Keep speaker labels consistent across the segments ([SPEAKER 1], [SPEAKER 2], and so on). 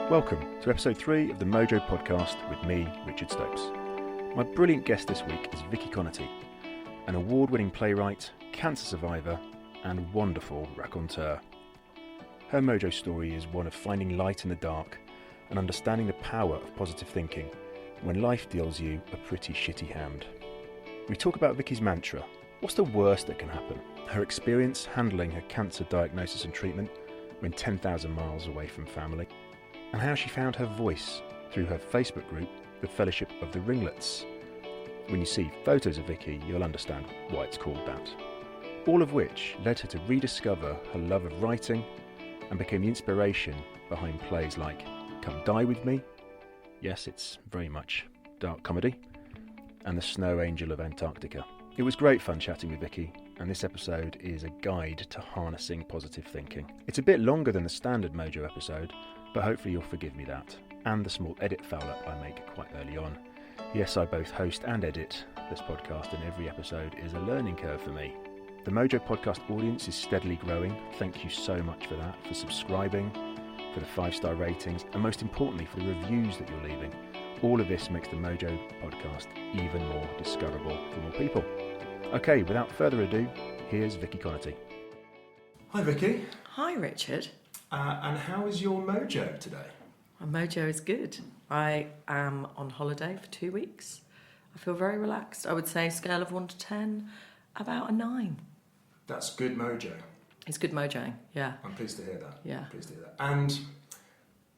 [SPEAKER 1] Welcome to episode 3 of the Mojo Podcast with me, Richard Stokes. My brilliant guest this week is Vicki Connerty, an award-winning playwright, cancer survivor, and wonderful raconteur. Her Mojo story is one of finding light in the dark and understanding the power of positive thinking when life deals you a pretty shitty hand. We talk about Vicki's mantra, what's the worst that can happen, her experience handling her cancer diagnosis and treatment when 10,000 miles away from family, and how she found her voice through her Facebook group, the Fellowship of the Ringlets. When you see photos of Vicki, you'll understand why it's called that. All of which led her to rediscover her love of writing and became the inspiration behind plays like Come Die With Me, yes, it's very much dark comedy, and The Snow Angel of Antarctica. It was great fun chatting with Vicki, and this episode is a guide to harnessing positive thinking. It's a bit longer than the standard Mojo episode, but hopefully you'll forgive me that, and the small edit foul-up I make quite early on. Yes, I both host and edit this podcast, and every episode is a learning curve for me. The Mojo Podcast audience is steadily growing. Thank you so much for that, for subscribing, for the 5-star ratings, and most importantly for the reviews that you're leaving. All of this makes the Mojo Podcast even more discoverable for more people. Okay, without further ado, here's Vicki Connerty. Hi Vicki.
[SPEAKER 2] Hi Richard.
[SPEAKER 1] And how is your mojo today?
[SPEAKER 2] My mojo is good. I am on holiday for 2 weeks. I feel very relaxed. I would say scale of 1 to 10, about a 9.
[SPEAKER 1] That's good mojo.
[SPEAKER 2] It's good mojo, yeah.
[SPEAKER 1] I'm pleased to hear that.
[SPEAKER 2] Yeah.
[SPEAKER 1] I'm pleased to hear that. And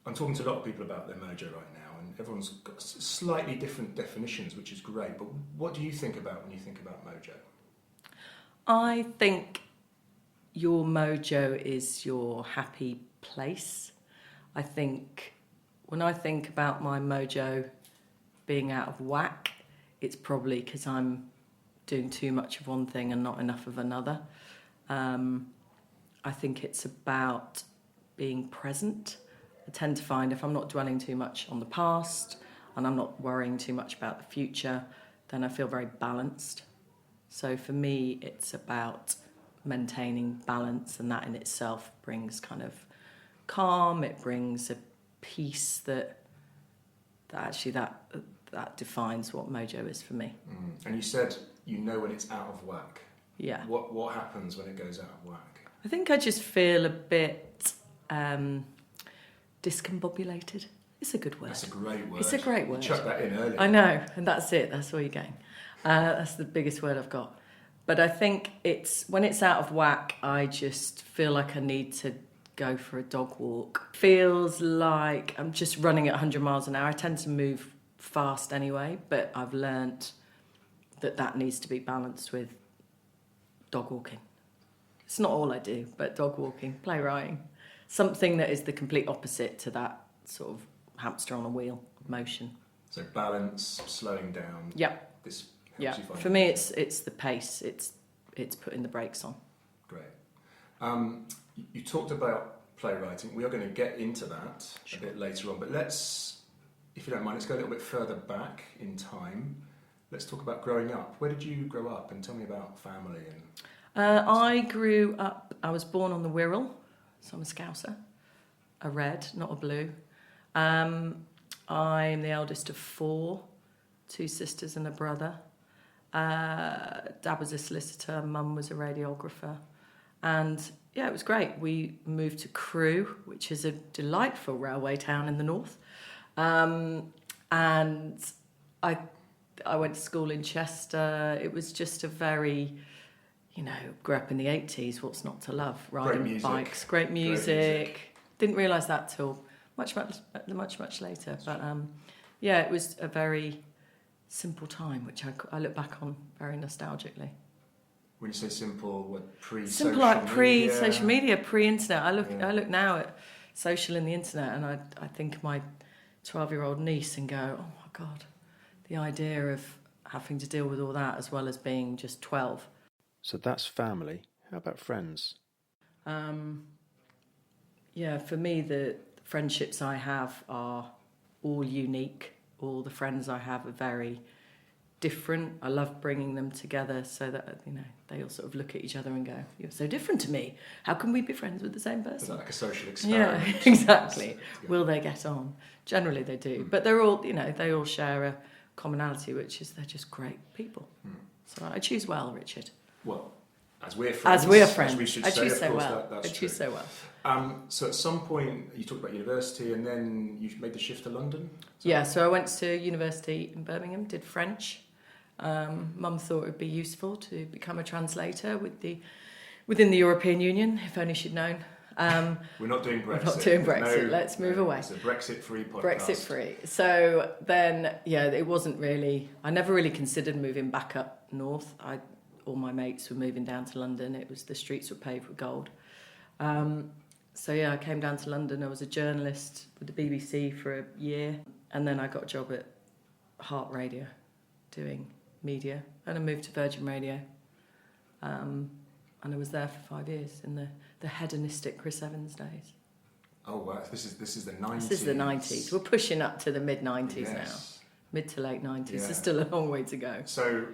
[SPEAKER 1] I'm talking to a lot of people about their mojo right now, and everyone's got slightly different definitions, which is great. But what do you think about when you think about mojo?
[SPEAKER 2] I think your mojo is your happy place. I think when I think about my mojo being out of whack, it's probably because I'm doing too much of one thing and not enough of another. I think it's about being present. I tend to find if I'm not dwelling too much on the past and I'm not worrying too much about the future, then I feel very balanced. So for me, it's about maintaining balance, and that in itself brings kind of calm. It brings a peace that defines what mojo is for me.
[SPEAKER 1] And you said you know when it's out of whack.
[SPEAKER 2] Yeah.
[SPEAKER 1] What happens when it goes out of whack?
[SPEAKER 2] I think I just feel a bit discombobulated. It's a good word.
[SPEAKER 1] That's a great word.
[SPEAKER 2] It's a great word.
[SPEAKER 1] You chucked that in earlier.
[SPEAKER 2] I know, and that's it. That's where you're going. That's the biggest word I've got. But I think it's when it's out of whack, I just feel like I need to go for a dog walk. Feels like I'm just running at 100 miles an hour. I tend to move fast anyway, but I've learnt that needs to be balanced with dog walking. It's not all I do, but dog walking, playwriting, something that is the complete opposite to that sort of hamster on a wheel motion.
[SPEAKER 1] So balance, slowing down.
[SPEAKER 2] Yeah.
[SPEAKER 1] This
[SPEAKER 2] Yeah,
[SPEAKER 1] you find
[SPEAKER 2] for me it's the pace, it's putting the brakes on.
[SPEAKER 1] Great. You talked about playwriting. We are going to get into that a bit later on, but let's, if you don't mind, let's go a little bit further back in time. Let's talk about growing up. Where did you grow up, and tell me about family?
[SPEAKER 2] I was born on the Wirral, so I'm a Scouser, a red, not a blue. I'm the eldest of 4, 2 sisters and a brother. Dad was a solicitor, Mum was a radiographer, and yeah, it was great. We moved to Crewe, which is a delightful railway town in the north, and I went to school in Chester. It was just a very, grew up in the 80s, what's not to love? Riding bikes, great music. Didn't realise that till much later, but it was a very simple time, which I look back on very nostalgically.
[SPEAKER 1] When you say simple, what, pre-social
[SPEAKER 2] simple, like
[SPEAKER 1] media?
[SPEAKER 2] Social media, pre-internet. I look now at social and the internet, and I think of my 12-year-old niece and go, oh my God, the idea of having to deal with all that as well as being just 12.
[SPEAKER 1] So that's family. How about friends?
[SPEAKER 2] For me, the friendships I have are all unique. All the friends I have are very different. I love bringing them together so that, you know, they all sort of look at each other and go, "You're so different to me. How can we be friends with the same person?"
[SPEAKER 3] Is that like a social experiment?
[SPEAKER 2] Yeah, exactly. Will they get on? Generally they do. But they're all, you know, they all share a commonality, which is they're just great people. So I choose well, Richard.
[SPEAKER 3] Well, as we're friends. As we should
[SPEAKER 2] I
[SPEAKER 3] say,
[SPEAKER 2] choose
[SPEAKER 3] of
[SPEAKER 2] so
[SPEAKER 3] course,
[SPEAKER 2] well.
[SPEAKER 3] that's
[SPEAKER 2] I choose
[SPEAKER 3] true.
[SPEAKER 2] so well.
[SPEAKER 3] So at some point, you talked about university, and then you made the shift to London?
[SPEAKER 2] Yeah, so I went to university in Birmingham, did French. Mum thought it would be useful to become a translator within the European Union, if only she'd known.
[SPEAKER 3] We're not doing Brexit.
[SPEAKER 2] We're not doing Brexit. Let's move away.
[SPEAKER 3] It's a Brexit-free podcast.
[SPEAKER 2] Brexit-free. So then, yeah, it wasn't really... I never really considered moving back up north. All my mates were moving down to London. It was the streets were paved with gold. So yeah, I came down to London. I was a journalist with the BBC for a year, and then I got a job at Heart Radio doing media, and I moved to Virgin Radio, and I was there for 5 years in the hedonistic Chris Evans days.
[SPEAKER 3] Oh wow, this is the 90s.
[SPEAKER 2] This is the 90s. We're pushing up to the mid-90s now, mid to late 90s.
[SPEAKER 3] Yeah.
[SPEAKER 2] There's still a long way to go.
[SPEAKER 3] So,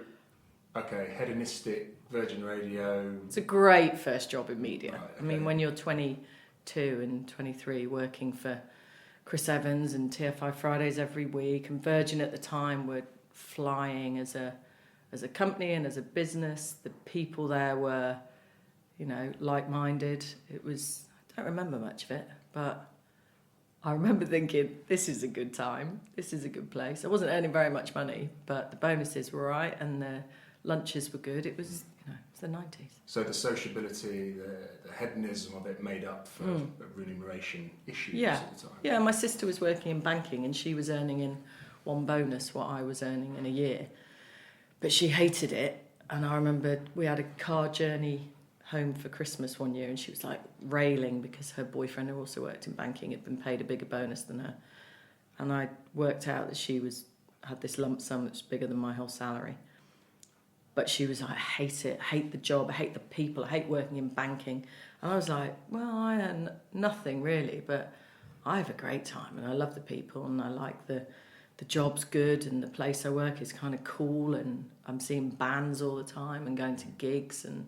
[SPEAKER 3] okay, hedonistic Virgin Radio.
[SPEAKER 2] It's a great first job in media.
[SPEAKER 3] Right, okay.
[SPEAKER 2] I mean, when you're 22 and 23 working for Chris Evans and TFI Fridays every week, and Virgin at the time were flying as a company and as a business. The people there were, you know, like-minded. It was, I don't remember much of it, but I remember thinking, this is a good time. This is a good place. I wasn't earning very much money, but the bonuses were right and the lunches were good. It was, you know, it was the 90s.
[SPEAKER 3] So the sociability, the hedonism of it made up for remuneration issues at the time.
[SPEAKER 2] Yeah, my sister was working in banking and she was earning in one bonus what I was earning in a year. But she hated it, and I remember we had a car journey home for Christmas one year, and she was like railing because her boyfriend, who also worked in banking, had been paid a bigger bonus than her. And I worked out that she had this lump sum that was bigger than my whole salary. But she was like, I hate it, I hate the job, I hate the people, I hate working in banking. And I was like, well, I earn nothing really, but I have a great time and I love the people and I like the job's good and the place I work is kind of cool and I'm seeing bands all the time and going to gigs, and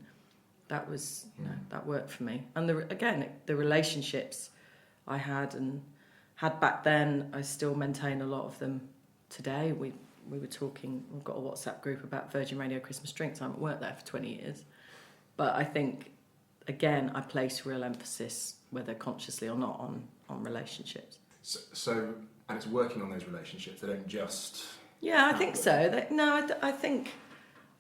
[SPEAKER 2] that was, you know, that worked for me. And the relationships I had back then, I still maintain a lot of them today. We were talking, we've got a WhatsApp group about Virgin Radio Christmas drinks. I haven't worked there for 20 years. But I think, again, I place real emphasis, whether consciously or not, on relationships.
[SPEAKER 3] So and it's working on those relationships. They don't just...
[SPEAKER 2] Yeah, I think so. I think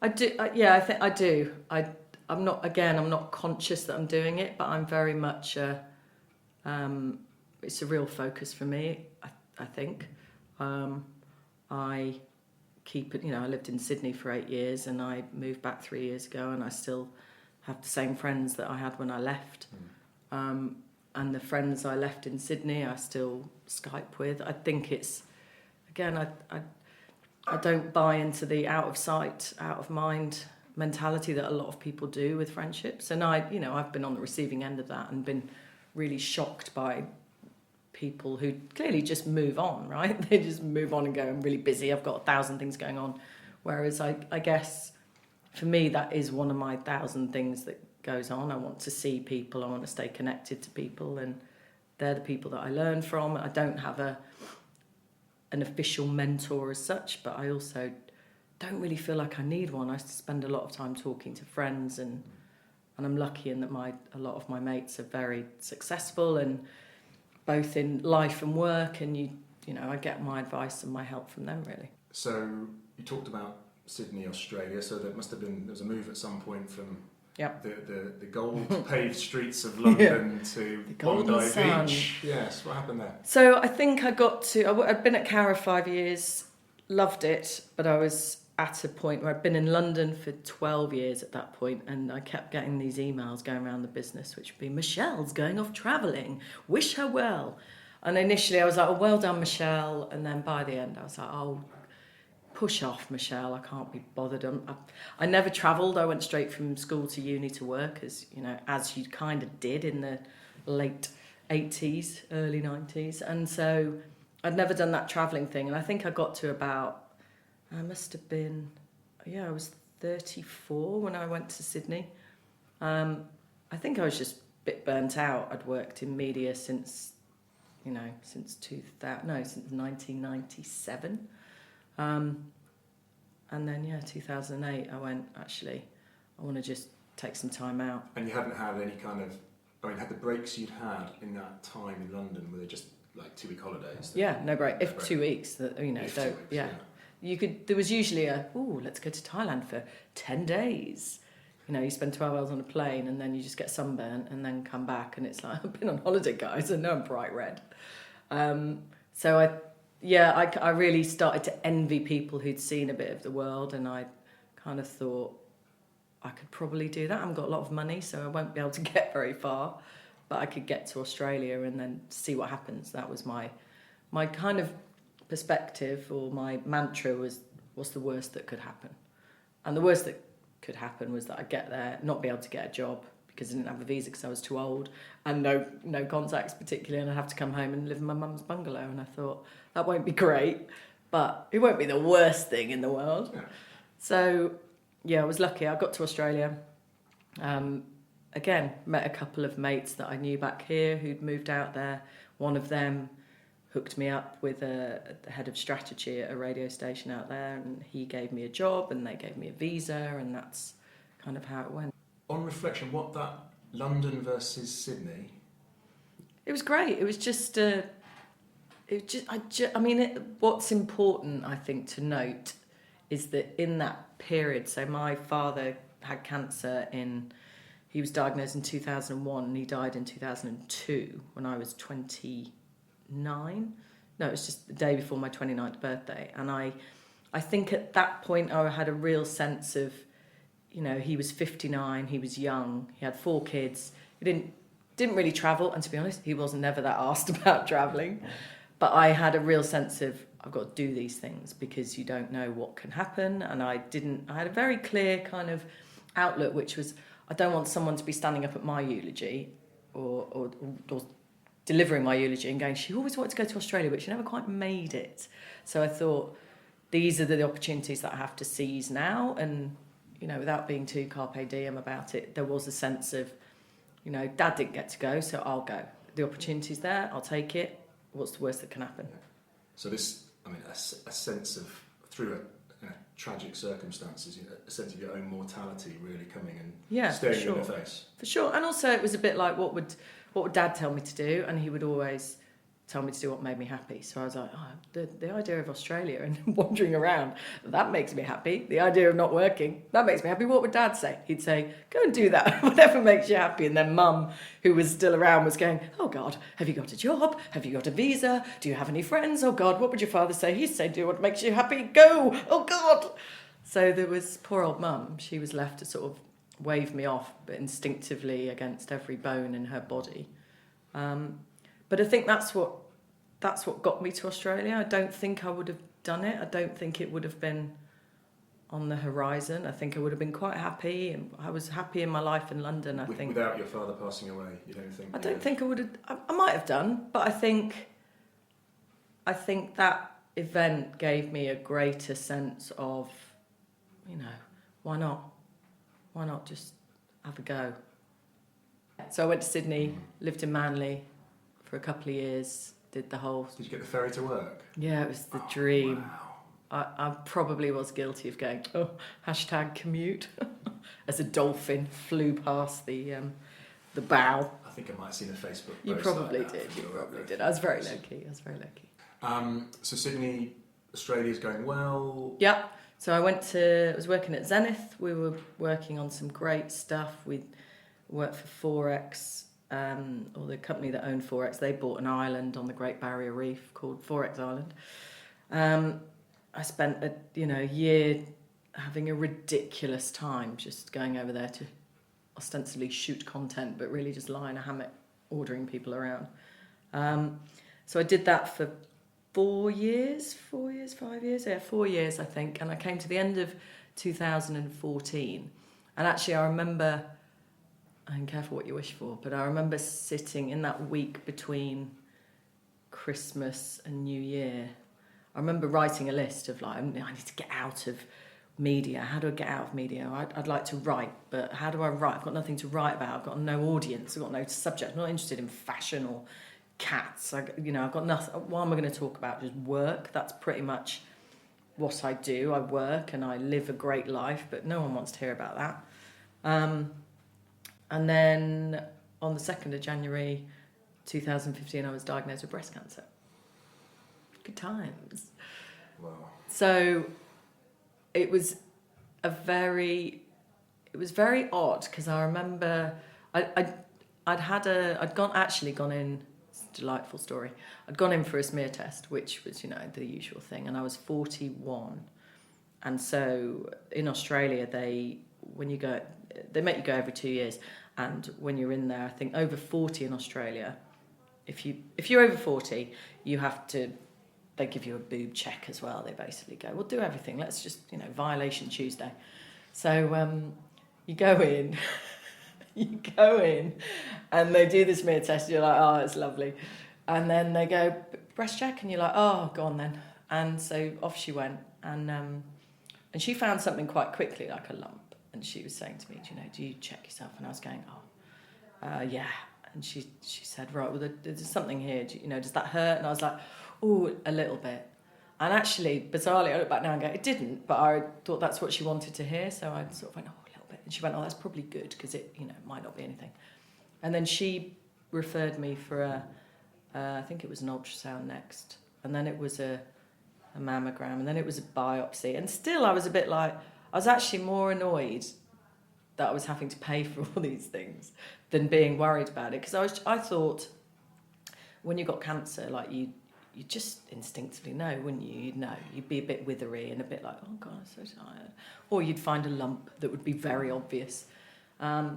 [SPEAKER 2] I do. I think I do. I'm not conscious that I'm doing it, but I'm very much... it's a real focus for me, I think. I keep it, you know, I lived in Sydney for 8 years and I moved back 3 years ago and I still have the same friends that I had when I left. And the friends I left in Sydney I still Skype with. I think it's, again, I don't buy into the out of sight, out of mind mentality that a lot of people do with friendships. And I've been on the receiving end of that and been really shocked by people who clearly just move on, right? They just move on and go, I'm really busy, I've got 1,000 things going on. Whereas I guess for me, that is one of my 1,000 things that goes on. I want to see people, I want to stay connected to people, and they're the people that I learn from. I don't have an official mentor as such, but I also don't really feel like I need one. I spend a lot of time talking to friends, and I'm lucky in that a lot of my mates are very successful, and both in life and work, and you know, I get my advice and my help from them, really.
[SPEAKER 3] So you talked about Sydney, Australia, so there was a move at some point from the gold paved streets of London to Bondi Beach. Yes, what happened there?
[SPEAKER 2] So I think I'd been at Cara 5 years, loved it, but I was at a point where I'd been in London for 12 years at that point, and I kept getting these emails going around the business, which would be, Michelle's going off travelling, wish her well. And initially I was like, oh, well done, Michelle. And then by the end I was like, oh, push off, Michelle, I can't be bothered. I never travelled. I went straight from school to uni to work, as you kind of did in the late 80s, early 90s. And so I'd never done that travelling thing. And I think I got to about I must have been, I was 34 when I went to Sydney. I think I was just a bit burnt out. I'd worked in media since 1997. And then, 2008, I went, actually, I want to just take some time out.
[SPEAKER 3] And you hadn't had any kind of, had the breaks you'd had in that time in London, were they just like 2-week holidays?
[SPEAKER 2] Yeah, no break. If 2 weeks, You could, there was usually let's go to Thailand for 10 days. You spend 12 hours on a plane and then you just get sunburnt and then come back and it's like, I've been on holiday, guys, and now I'm bright red. So I really started to envy people who'd seen a bit of the world, and I kind of thought I could probably do that. I haven't got a lot of money, so I won't be able to get very far, but I could get to Australia and then see what happens. That was my kind of perspective, or my mantra was, what's the worst that could happen? And the worst that could happen was that I'd get there, not be able to get a job because I didn't have a visa because I was too old, and no contacts particularly, and I'd have to come home and live in my mum's bungalow. And I thought, that won't be great, but it won't be the worst thing in the world. Yeah. So, I was lucky. I got to Australia. Again, met a couple of mates that I knew back here who'd moved out there. One of them hooked me up with the head of strategy at a radio station out there, and he gave me a job and they gave me a visa, and that's kind of how it went.
[SPEAKER 3] On reflection, what that London versus Sydney?
[SPEAKER 2] It was great. It was just, what's important, I think, to note is that in that period, so my father had cancer he was diagnosed in 2001 and he died in 2002 when I was 29. No, it was just the day before my 29th birthday. And I think at that point I had a real sense of, he was 59, he was young, he had 4 kids, he didn't really travel, and to be honest, he wasn't never that asked about travelling. But I had a real sense of, I've got to do these things because you don't know what can happen. And I had a very clear kind of outlook, which was, I don't want someone to be standing up at my eulogy or delivering my eulogy and going, she always wanted to go to Australia, but she never quite made it. So I thought, these are the opportunities that I have to seize now. And, without being too carpe diem about it, there was a sense of, Dad didn't get to go, so I'll go. The opportunity's there, I'll take it. What's the worst that can happen?
[SPEAKER 3] So this, a sense of, through tragic circumstances, a sense of your own mortality really coming and staring you in the face. For sure.
[SPEAKER 2] And also it was a bit like, what would Dad tell me to do? And he would always tell me to do what made me happy. So I was like, the idea of Australia and wandering around, that makes me happy. The idea of not working, that makes me happy. What would Dad say? He'd say, go and do that, whatever makes you happy. And then Mum, who was still around, was going, oh God, have you got a job? Have you got a visa? Do you have any friends? Oh God, what would your father say? He'd say, do what makes you happy, go, oh God. So there was poor old Mum. She was left to sort of wave me off, but instinctively against every bone in her body. But I think that's what got me to Australia. I don't think I would have done it. I don't think it would have been on the horizon. I think I would have been quite happy, and I was happy in my life in London.
[SPEAKER 3] Without your father passing away, you don't think?
[SPEAKER 2] I don't think I would have. I might have done, but I think that event gave me a greater sense of, why not? Why not just have a go? So I went to Sydney, lived in Manly for a couple of years, did the whole...
[SPEAKER 3] Did you get the ferry to work?
[SPEAKER 2] Yeah, it was the dream.
[SPEAKER 3] Wow.
[SPEAKER 2] I probably was guilty of going, #commute, as a dolphin flew past the bow.
[SPEAKER 3] I think I might have seen a Facebook post.
[SPEAKER 2] You probably did. I was very low-key.
[SPEAKER 3] So Sydney, Australia's going well?
[SPEAKER 2] Yeah. So I was working at Zenith. We were working on some great stuff. We worked for Forex, or the company that owned Forex. They bought an island on the Great Barrier Reef called Forex Island. I spent a year having a ridiculous time just going over there to ostensibly shoot content, but really just lie in a hammock ordering people around. So I did that for 4 years, 5 years? Yeah, 4 years, I think. And I came to the end of 2014. And actually, I remember, and careful what you wish for, but I remember sitting in that week between Christmas and New Year. I remember writing a list of like, I need to get out of media. How do I get out of media? I'd like to write, but how do I write? I've got nothing to write about. I've got no audience. I've got no subject. I'm not interested in fashion or cats. I've got nothing. What am I going to talk about? Just work. That's pretty much what I do. I work and I live a great life, but no one wants to hear about that. And then on the 2nd of January 2015, I was diagnosed with breast cancer. Good times.
[SPEAKER 3] Wow.
[SPEAKER 2] So it was very odd, because I remember I'd gone in. It's a delightful story. I'd gone in for a smear test, which was the usual thing, and I was 41. And so in Australia, they make you go every 2 years, and when you're in there, I think over 40 in Australia, if you're over 40, you have to. They give you a boob check as well. They basically go, we'll do everything. Let's just, Violation Tuesday. So you go in, and they do the smear test. You're like, oh, it's lovely. And then they go, breast check, and you're like, oh, go on then. And so off she went, and she found something quite quickly, like a lump. And she was saying to me, do you check yourself? And I was going, yeah. And she said, right, well, there's something here. Does that hurt? And I was like, oh, a little bit. And actually, bizarrely, I look back now and go, it didn't, but I thought that's what she wanted to hear, so I sort of went, oh, a little bit. And she went, oh, that's probably good, because it, might not be anything. And then she referred me for I think it was an ultrasound next, and then it was a mammogram, and then it was a biopsy. And still, I was a bit like, I was actually more annoyed that I was having to pay for all these things than being worried about it, because I thought when you got cancer, like you just instinctively know, wouldn't you? You'd know. You'd be a bit withery and a bit like, oh, God, I'm so tired. Or you'd find a lump that would be very obvious. But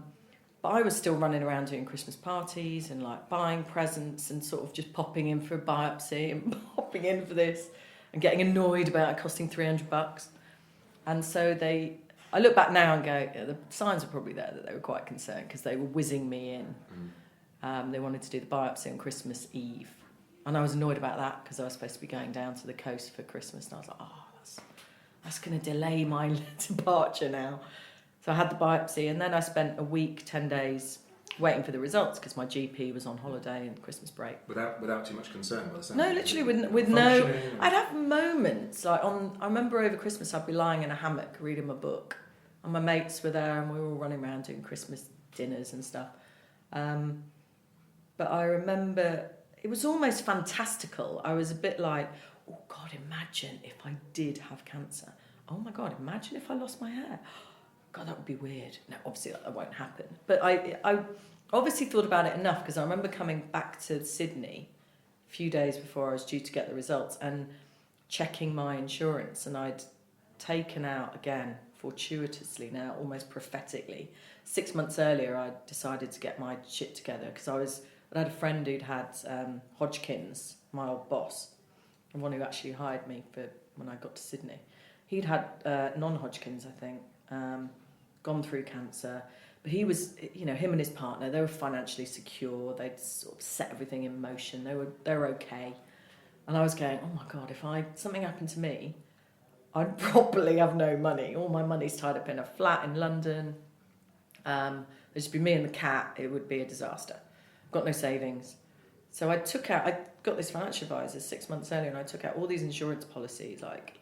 [SPEAKER 2] I was still running around doing Christmas parties and like buying presents and sort of just popping in for a biopsy and popping in for this and getting annoyed about it costing $300. And so I look back now and go, yeah, the signs were probably there that they were quite concerned, because they were whizzing me in. They wanted to do the biopsy on Christmas Eve. And I was annoyed about that, because I was supposed to be going down to the coast for Christmas. And I was like, oh, that's going to delay my departure now. So I had the biopsy, and then I spent a week, 10 days, waiting for the results, because my GP was on holiday and Christmas break.
[SPEAKER 3] Without too much concern, by the sound.
[SPEAKER 2] No, literally with no. I'd have moments like I remember over Christmas I'd be lying in a hammock reading my book, and my mates were there, and we were all running around doing Christmas dinners and stuff. But I remember. It was almost fantastical. I was a bit like, oh, God, imagine if I did have cancer. Oh, my God, imagine if I lost my hair. God, that would be weird. No, obviously that won't happen. But I obviously thought about it enough, because I remember coming back to Sydney a few days before I was due to get the results and checking my insurance. And I'd taken out, again, fortuitously now, almost prophetically. 6 months earlier, I decided to get my shit together, because I had a friend who'd had Hodgkin's, my old boss, the one who actually hired me for when I got to Sydney. He'd had non-Hodgkin's, I think, gone through cancer, but he was, him and his partner, they were financially secure. They'd sort of set everything in motion. They were okay. And I was going, oh my God, if something happened to me, I'd probably have no money. All my money's tied up in a flat in London. It'd just be me and the cat. It would be a disaster. Got no savings. So I got this financial advisor 6 months earlier, and I took out all these insurance policies, like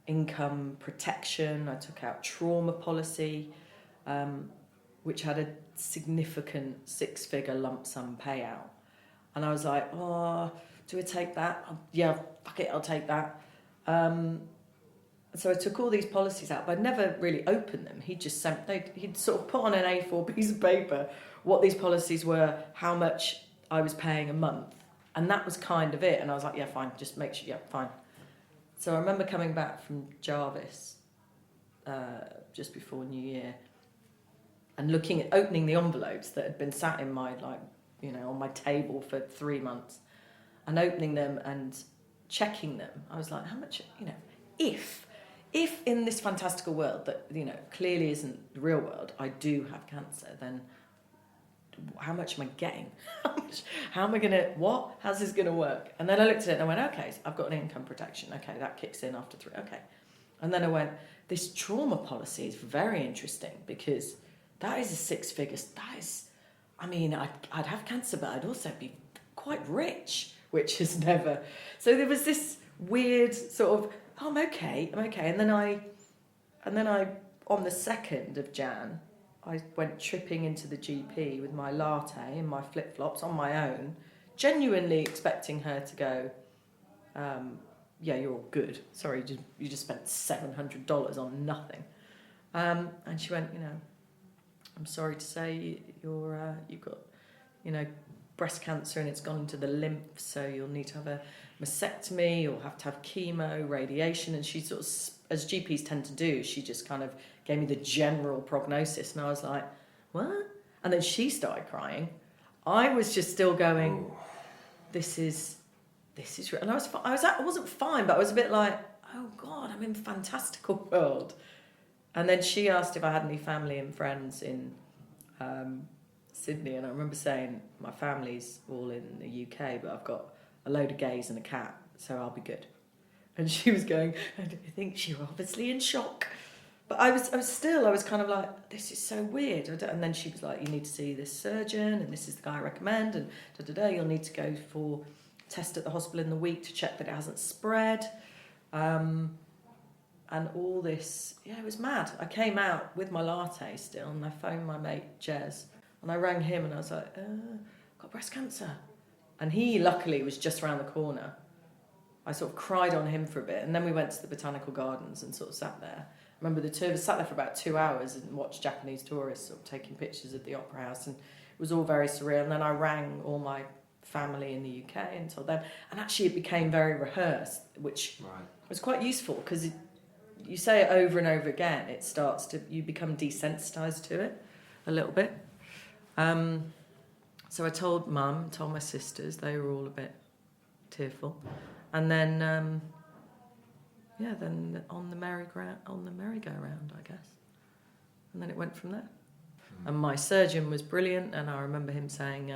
[SPEAKER 2] income protection. I took out trauma policy, which had a significant 6-figure lump sum payout. And I was like, oh, do I take that? Yeah, fuck it, I'll take that. So I took all these policies out, but I'd never really opened them. He'd sort of put on an A4 piece of paper what these policies were, how much I was paying a month. And that was kind of it. And I was like, yeah, fine, just make sure, yeah, fine. So I remember coming back from Jarvis just before New Year and opening the envelopes that had been sat in my, on my table for 3 months, and opening them and checking them. I was like, how much, if in this fantastical world that, clearly isn't the real world, I do have cancer, then how much am I getting? How am I going to, how's this going to work? And then I looked at it and I went, okay, so I've got an income protection. Okay, that kicks in after 3. Okay. And then I went, this trauma policy is very interesting because that is a 6-figure, I'd have cancer, but I'd also be quite rich, which is never. So there was this weird sort of, oh, I'm okay. And then I, on the 2nd of Jan, I went tripping into the GP with my latte and my flip-flops on my own, genuinely expecting her to go, yeah, you're all good. Sorry, you just spent $700 on nothing. And she went, I'm sorry to say you've got, breast cancer and it's gone into the lymph, so you'll need to have a mastectomy, you'll have to have chemo, radiation. And she sort of, as GPs tend to do, she just kind of gave me the general prognosis, and I was like, what? And then she started crying. I was just still going, this is real. And I wasn't fine, but I was a bit like, oh God, I'm in a fantastical world. And then she asked if I had any family and friends in Sydney, and I remember saying my family's all in the UK, but I've got a load of gays and a cat, so I'll be good. And she was going, I think she was obviously in shock. But I was kind of like, this is so weird. And then she was like, you need to see this surgeon, and this is the guy I recommend, and you'll need to go for a test at the hospital in the week to check that it hasn't spread. And all this, it was mad. I came out with my latte still, and I phoned my mate, Jez, and I rang him, and I was like, got breast cancer. And he, luckily, was just around the corner. I sort of cried on him for a bit, and then we went to the botanical gardens and sort of sat there. I remember the two of us sat there for about 2 hours and watched Japanese tourists sort of taking pictures of the opera house, and it was all very surreal. And then I rang all my family in the UK and told them, and actually it became very rehearsed, which was quite useful, because you say it over and over again, you become desensitized to it a little bit. So I told Mum, told my sisters, they were all a bit tearful. And then, then on the merry-go-round, I guess. And then it went from there. And my surgeon was brilliant, and I remember him saying,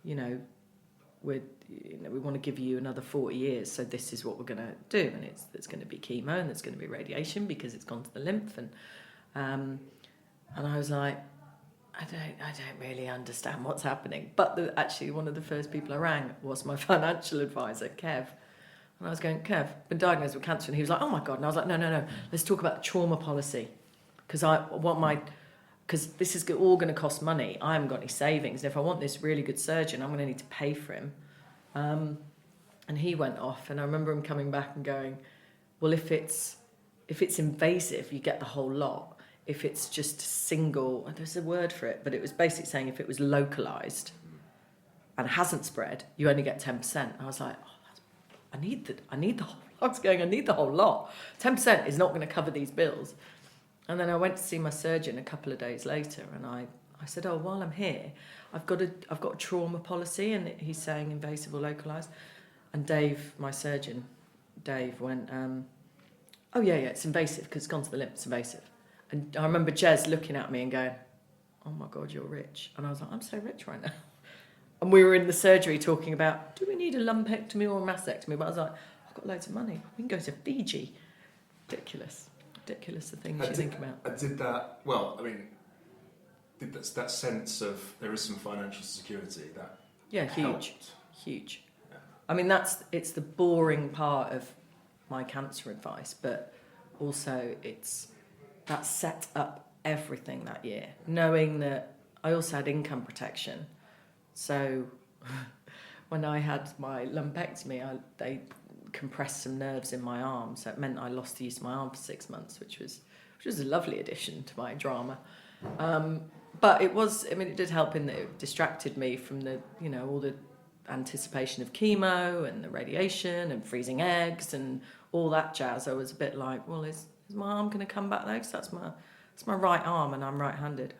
[SPEAKER 2] we want to give you another 40 years, so this is what we're going to do, and it's going to be chemo, and there's going to be radiation because it's gone to the lymph, and I was like, I don't really understand what's happening. But actually, one of the first people I rang was my financial advisor, Kev. And I was going, Kev, been diagnosed with cancer. And he was like, oh my God. And I was like, no, let's talk about the trauma policy. Because this is all going to cost money. I haven't got any savings. And if I want this really good surgeon, I'm going to need to pay for him. And he went off. And I remember him coming back and going, well, if it's invasive, you get the whole lot. If it's just single, there's a word for it, but it was basically saying if it was localised and hasn't spread, you only get 10%. I was like, I need the whole lot. I was going, I need the whole lot. 10% is not going to cover these bills. And then I went to see my surgeon a couple of days later, and I said, oh, while I'm here, I've got a trauma policy, and he's saying invasive or localised. And Dave, my surgeon, went, oh yeah, it's invasive because it's gone to the lymph, it's invasive. And I remember Jez looking at me and going, oh my God, you're rich. And I was like, I'm so rich right now. And we were in the surgery talking about, do we need a lumpectomy or a mastectomy? But I was like, I've got loads of money. We can go to Fiji. Ridiculous the things you think about.
[SPEAKER 3] Did that sense of there is some financial security that
[SPEAKER 2] huge.
[SPEAKER 3] Yeah.
[SPEAKER 2] I mean, it's the boring part of my cancer advice, but also that set up everything that year, knowing that I also had income protection. So when I had my lumpectomy, they compressed some nerves in my arm, so it meant I lost the use of my arm for 6 months, which was a lovely addition to my drama. But it did help in that it distracted me from all the anticipation of chemo and the radiation and freezing eggs and all that jazz. I was a bit like, well, is my arm going to come back there? Because that's my right arm, and I'm right-handed.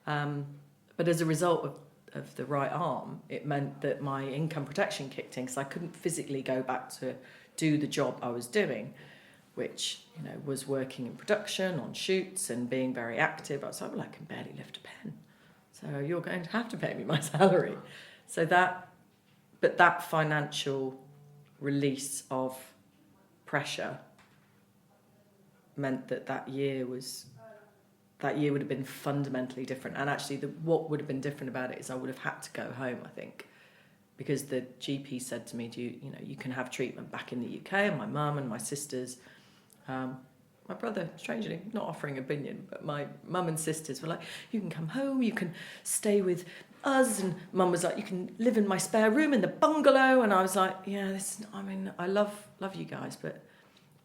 [SPEAKER 2] But as a result of the right arm, it meant that my income protection kicked in, because I couldn't physically go back to do the job I was doing, which was working in production on shoots and being very active. I was like, well, I can barely lift a pen. So so you're going to have to pay me my salary. So that financial release of pressure meant that year would have been fundamentally different. And actually what would have been different about it is I would have had to go home, I think, because the GP said to me, you can have treatment back in the UK, and my mum and my sisters, my brother, strangely, not offering opinion, but my mum and sisters were like, you can come home, you can stay with us, and mum was like, you can live in my spare room in the bungalow, and I was like, yeah, I love you guys, but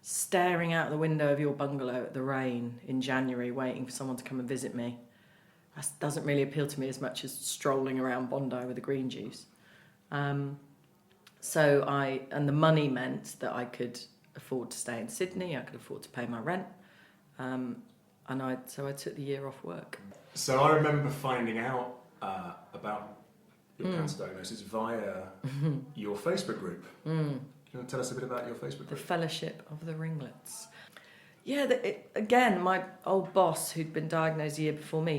[SPEAKER 2] staring out the window of your bungalow at the rain in January, waiting for someone to come and visit me, that doesn't really appeal to me as much as strolling around Bondi with a green juice. And the money meant that I could afford to stay in Sydney, I could afford to pay my rent, so I took the year off work.
[SPEAKER 3] So I remember finding out about your cancer diagnosis via your Facebook group. Can you tell us a bit about your Facebook group?
[SPEAKER 2] The Fellowship of the Ringlets. Yeah, again, my old boss who'd been diagnosed a year before me,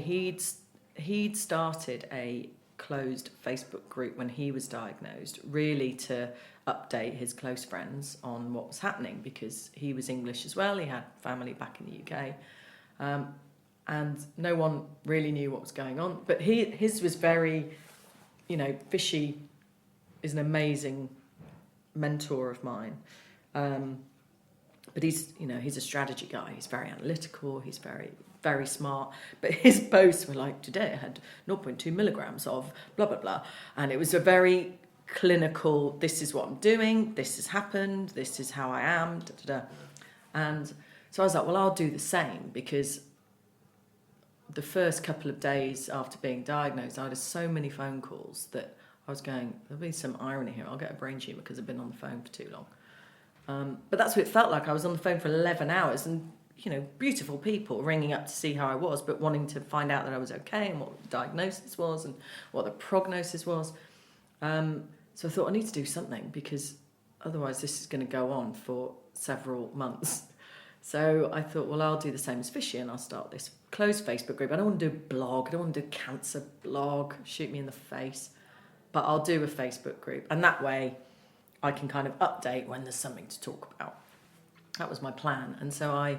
[SPEAKER 2] he'd started a closed Facebook group when he was diagnosed, really to update his close friends on what was happening, because he was English as well, he had family back in the UK, and no one really knew what was going on. But his was very, Fishy is an amazing mentor of mine, but he's a strategy guy, he's very analytical, he's very, very smart, but his posts were like, today I had 0.2 milligrams of blah, blah, blah. And it was a very clinical, this is what I'm doing, this has happened, this is how I am, da, da, da. And so I was like, well, I'll do the same, because the first couple of days after being diagnosed, I had so many phone calls that I was going, there'll be some irony here, I'll get a brain tumour because I've been on the phone for too long. But that's what it felt like. I was on the phone for 11 hours and beautiful people ringing up to see how I was, but wanting to find out that I was okay and what the diagnosis was and what the prognosis was. So I thought I need to do something, because otherwise this is going to go on for several months. So I thought, well, I'll do the same as Fishy and I'll start this closed Facebook group. I don't want to do a blog. I don't want to do a cancer blog, shoot me in the face. But I'll do a Facebook group. And that way I can kind of update when there's something to talk about. That was my plan. And so I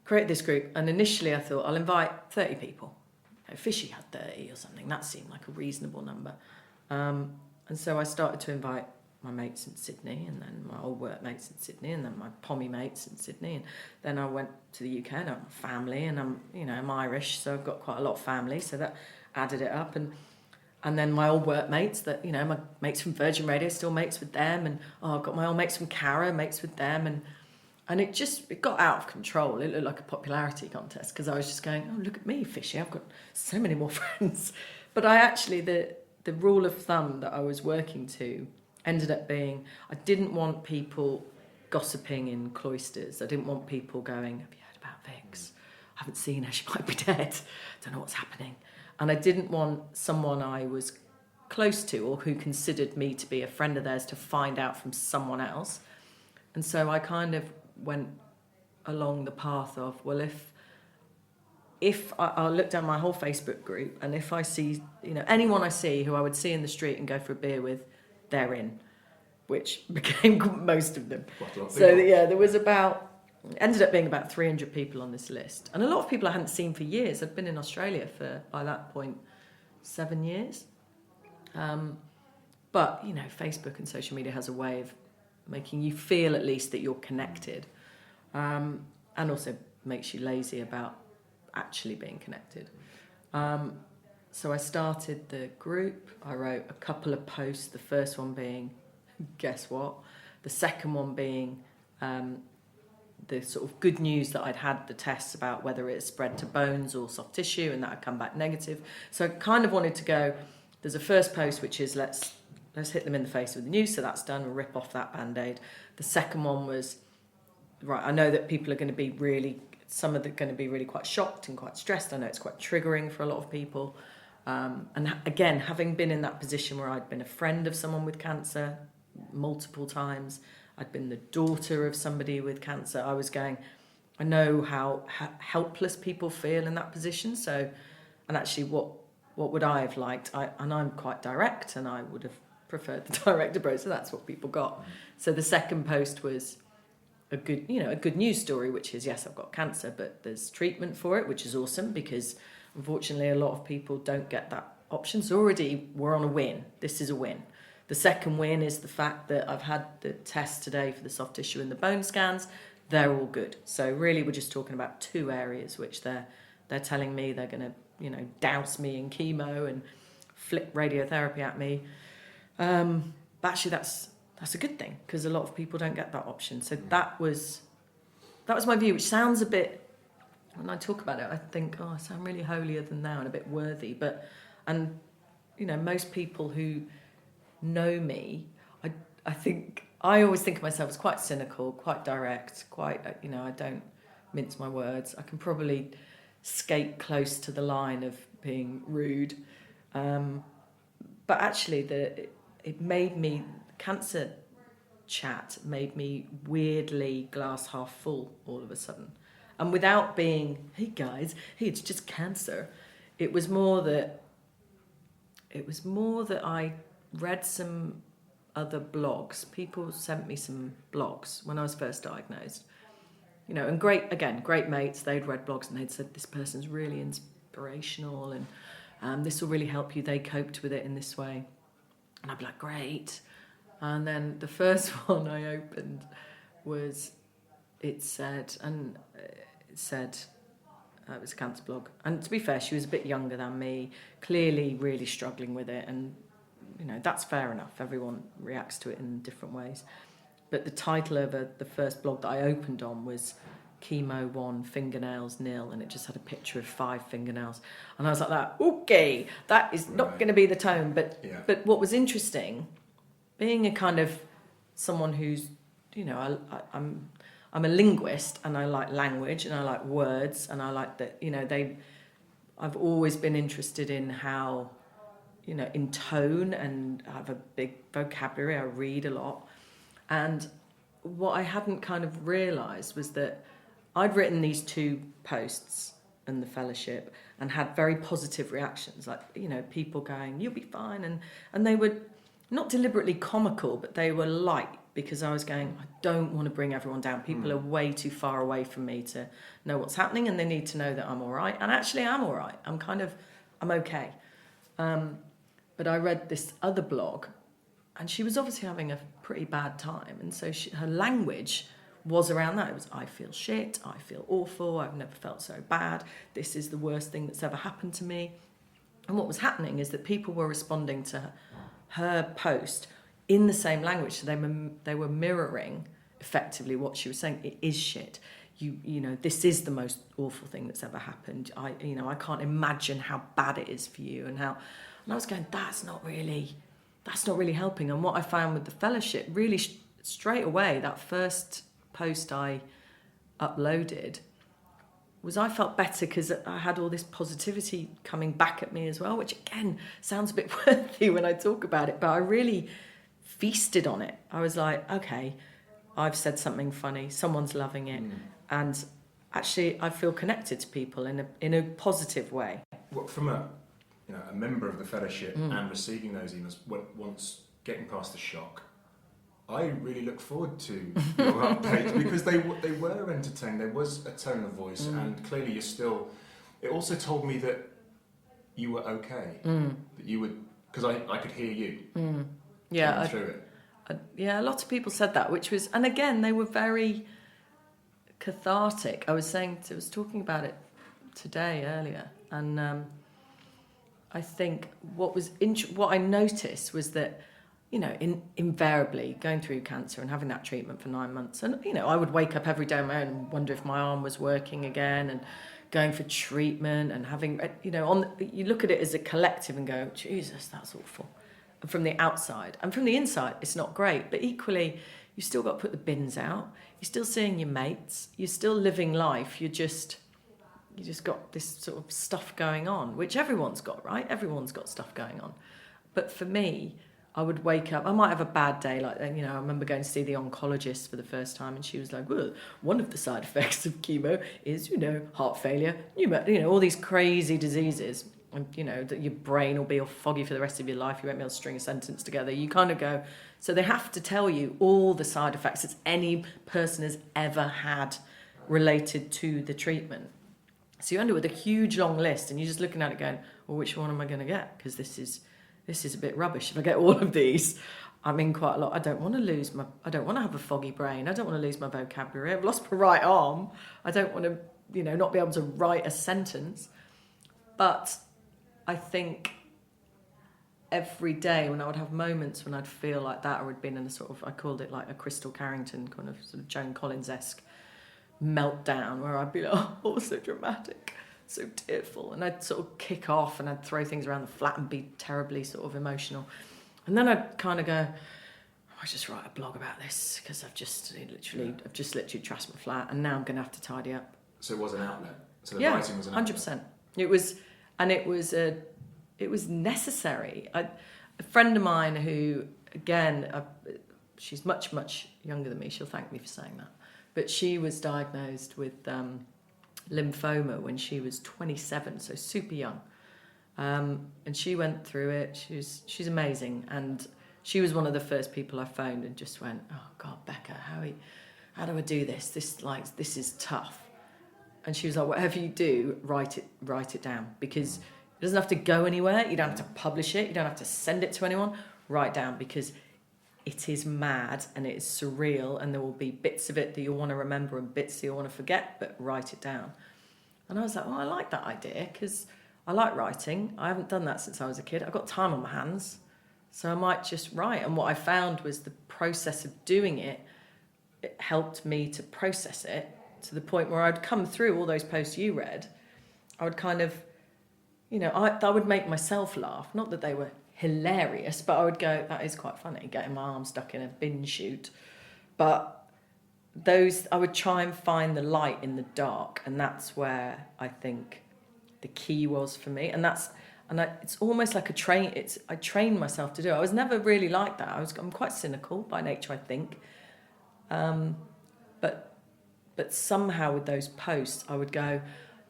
[SPEAKER 2] created this group, and initially I thought I'll invite 30 people. Fishy had 30 or something. That seemed like a reasonable number. And so I started to invite my mates in Sydney, and then my old work mates in Sydney, and then my pommy mates in Sydney, and then I went to the UK, and I'm family, and I'm Irish, so I've got quite a lot of family, so that added it up, and then my old work mates that, my mates from Virgin Radio, still mates with them, and I've got my old mates from Cara, mates with them, and it got out of control. It looked like a popularity contest, because I was just going, oh, look at me, Fishy, I've got so many more friends. But I actually, the rule of thumb that I was working to ended up being, I didn't want people gossiping in cloisters. I didn't want people going, have you heard about Vix? I haven't seen her, she might be dead. Don't know what's happening. And I didn't want someone I was close to or who considered me to be a friend of theirs to find out from someone else. And so I kind of went along the path of, well, if I look down my whole Facebook group, and if I see, anyone I see who I would see in the street and go for a beer with, they're in, which became most of them. So yeah, there was ended up being about 300 people on this list. And a lot of people I hadn't seen for years. I'd been in Australia for, by that point, 7 years. But, Facebook and social media has a way of making you feel at least that you're connected, and also makes you lazy about actually being connected. So I started the group. I wrote a couple of posts, the first one being, guess what? The second one being the sort of good news that I'd had the tests about whether it spread to bones or soft tissue, and that had come back negative. So I kind of wanted to go, there's a first post which is let's hit them in the face with the news, so that's done, we'll rip off that band-aid. The second one was, right, I know that people are going to be some of them are going to be really quite shocked and quite stressed. I know it's quite triggering for a lot of people. And again, having been in that position where I'd been a friend of someone with cancer multiple times, I'd been the daughter of somebody with cancer, I was going, I know how helpless people feel in that position. So, and actually what what would I have liked? And I'm quite direct, and I would have preferred the direct approach, so that's what people got. So the second post was a good news story, which is, yes, I've got cancer, but there's treatment for it, which is awesome, because unfortunately a lot of people don't get that option. So already we're on a win. This is a win. The second win is the fact that I've had the test today for the soft tissue and the bone scans. They're all good. So really we're just talking about 2 areas which they're telling me they're going to, douse me in chemo and flick radiotherapy at me. But actually that's a good thing, because a lot of people don't get that option. So that was my view, which sounds a bit, when I talk about it, I think, I sound really holier than thou and a bit worthy. And most people who know me, I always think of myself as quite cynical, quite direct, quite, I don't mince my words. I can probably skate close to the line of being rude. But actually, it made me, cancer chat made me weirdly glass half full all of a sudden. And without being, hey guys, it's just cancer. It was more that I read some other blogs. People sent me some blogs when I was first diagnosed. And great mates, they'd read blogs and they'd said, this person's really inspirational and this will really help you. They coped with it in this way. And I'd be like, great. And then the first one I opened was, it was a cancer blog. And to be fair, she was a bit younger than me, clearly really struggling with it. And, that's fair enough. Everyone reacts to it in different ways. But the title of the first blog that I opened on was Chemo 1, Fingernails 0, and it just had a picture of 5 fingernails. And I was like, okay, that is not going to be the tone. But what was interesting, being a kind of someone who's, I'm a linguist, and I like language and I like words, and I like that, I've always been interested in how, in tone, and I have a big vocabulary, I read a lot. And what I hadn't kind of realised was that I'd written these 2 posts in the fellowship and had very positive reactions, like, people going, you'll be fine. And they were not deliberately comical, but they were light, because I was going, I don't want to bring everyone down. People are way too far away from me to know what's happening, and they need to know that I'm all right. And actually I'm all right. I'm okay. But I read this other blog, and she was obviously having a pretty bad time. And so her language was around that. It was, I feel shit, I feel awful, I've never felt so bad, this is the worst thing that's ever happened to me. And what was happening is that people were responding to her post in the same language. So they were mirroring effectively what she was saying. It is shit. This is the most awful thing that's ever happened. I can't imagine how bad it is for you, and I was going, that's not really helping. And what I found with the fellowship, really straight away, that first post I uploaded, was I felt better because I had all this positivity coming back at me as well, which again sounds a bit worthy when I talk about it, but I really feasted on it. I was like, okay, I've said something funny, someone's loving it, and actually I feel connected to people in a positive way.
[SPEAKER 3] Well, from a member of the fellowship and receiving those emails, once getting past the shock, I really look forward to your updates, because they were entertaining. There was a tone of voice, and clearly you're still. It also told me that you were okay, that you would, because I could hear you.
[SPEAKER 2] Yeah,
[SPEAKER 3] through it.
[SPEAKER 2] A lot of people said that, which was, and again, they were very cathartic. I was talking about it today earlier, and I think what I noticed was that, invariably going through cancer and having that treatment for 9 months, and I would wake up every day on my own and wonder if my arm was working again, and going for treatment and having, you look at it as a collective and go, Jesus, that's awful. And from the outside, and from the inside, it's not great. But equally, you still got to put the bins out. You're still seeing your mates. You're still living life. You just got this sort of stuff going on, which everyone's got, right? Everyone's got stuff going on. But for me, I would wake up, I might have a bad day, like, I remember going to see the oncologist for the first time, and she was like, well, one of the side effects of chemo is, heart failure, all these crazy diseases. and that your brain will be all foggy for the rest of your life. You won't be able to string a sentence together. You kind of go, so they have to tell you all the side effects that any person has ever had related to the treatment. So you end up with a huge long list, and you're just looking at it going, well, which one am I going to get? Because this is a bit rubbish. If I get all of these, I'm in quite a lot. I don't want to have a foggy brain. I don't want to lose my vocabulary. I've lost my right arm. I don't want to, not be able to write a sentence. But I think every day when I would have moments when I'd feel like that, or had been in a sort of, I called it like a Crystal Carrington kind of sort of Joan Collins-esque meltdown, where I'd be like, oh, so dramatic, so tearful, and I'd sort of kick off and I'd throw things around the flat and be terribly sort of emotional. And then I'd kind of go, I just write a blog about this because I've just literally trashed my flat, and now I'm going to have to tidy up.
[SPEAKER 3] So it was an outlet. So the writing was an outlet.
[SPEAKER 2] 100%. It was necessary. A friend of mine who, again, she's much, much younger than me. She'll thank me for saying that. But she was diagnosed with lymphoma when she was 27, so super young. And she went through it. She's amazing. And she was one of the first people I phoned and just went, oh, God, Becca, how do I do this? This is tough. And she was like, whatever you do, write it down, because it doesn't have to go anywhere. You don't have to publish it. You don't have to send it to anyone. Write down, because it is mad and it is surreal, and there will be bits of it that you'll want to remember and bits that you'll want to forget, but write it down. And I was like, I like that idea, because I like writing. I haven't done that since I was a kid. I've got time on my hands, so I might just write. And what I found was the process of doing it helped me to process it, to the point where I'd come through all those posts you read. I would kind of, I would make myself laugh. Not that they were hilarious, but I would go, that is quite funny, getting my arm stuck in a bin chute. But I would try and find the light in the dark, and that's where I think the key was for me. It's almost like I trained myself to do it. I was never really like that. I'm quite cynical by nature, I think. But somehow with those posts, I would go,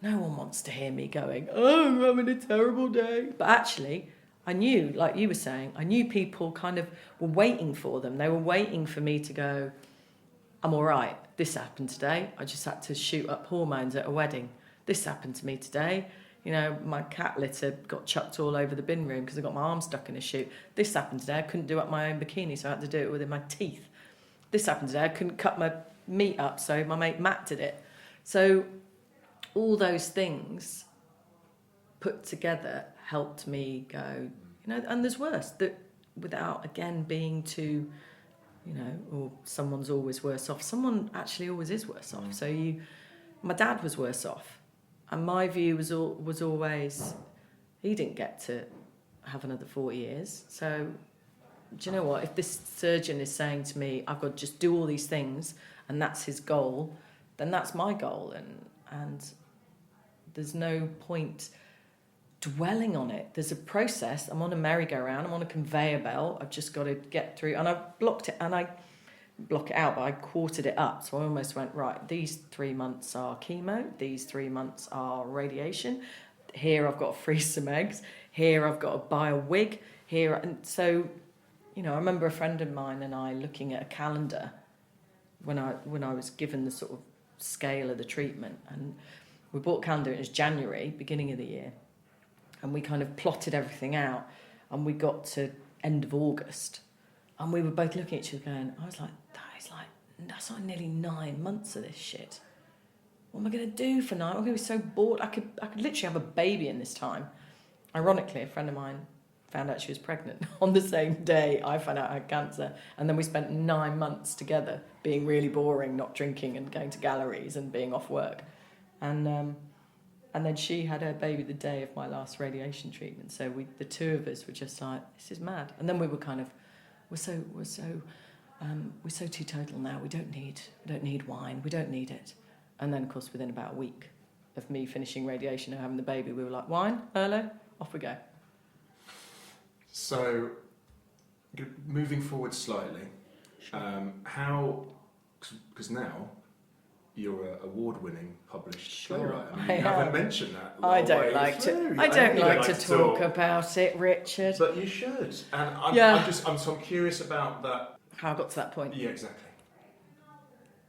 [SPEAKER 2] no one wants to hear me going, oh, I'm having a terrible day. But actually, I knew, like you were saying, I knew people kind of were waiting for them. They were waiting for me to go, I'm all right. This happened today. I just had to shoot up hormones at a wedding. This happened to me today. My cat litter got chucked all over the bin room because I got my arm stuck in a chute. This happened today. I couldn't do up my own bikini, so I had to do it within my teeth. This happened today. I couldn't cut my meat up, so my mate Matt did it. So all those things put together helped me go, and there's worse, that without, again, being too, or someone's always worse off. Someone actually always is worse off. So my dad was worse off. And my view was always, he didn't get to have another 40 years. So do you know what? If this surgeon is saying to me, I've got to just do all these things, and that's his goal, then that's my goal. And there's no point dwelling on it. There's a process. I'm on a merry-go-round. I'm on a conveyor belt. I've just got to get through. And I blocked it, and I block it out, but I quartered it up. So I almost went, right, these 3 months are chemo. These 3 months are radiation. Here I've got to freeze some eggs. Here I've got to buy a wig. Here, and so, I remember a friend of mine and I looking at a calendar when I was given the sort of scale of the treatment, and we bought a calendar. It was January, beginning of the year, and we kind of plotted everything out, and we got to end of August, and we were both looking at each other going, that's like nearly 9 months of this shit. What am I going to do for 9? I'm going to be so bored. I could literally have a baby in this time. Ironically, a friend of mine found out she was pregnant on the same day I found out I had cancer, and then we spent 9 months together being really boring, not drinking and going to galleries and being off work, and then she had her baby the day of my last radiation treatment. So the two of us were just like, this is mad. And then we were kind of, we're so teetotal now. We don't need wine. We don't need it. And then, of course, within about a week of me finishing radiation and having the baby, we were like, wine, Merlot, off we go.
[SPEAKER 3] So, moving forward slightly, how? Because now you're an award-winning published
[SPEAKER 2] Sure,
[SPEAKER 3] playwright. I mean, you haven't mentioned that.
[SPEAKER 2] I don't like to talk about it, Richard.
[SPEAKER 3] But you should. And I'm curious about that.
[SPEAKER 2] How I got to that point.
[SPEAKER 3] Yeah, exactly.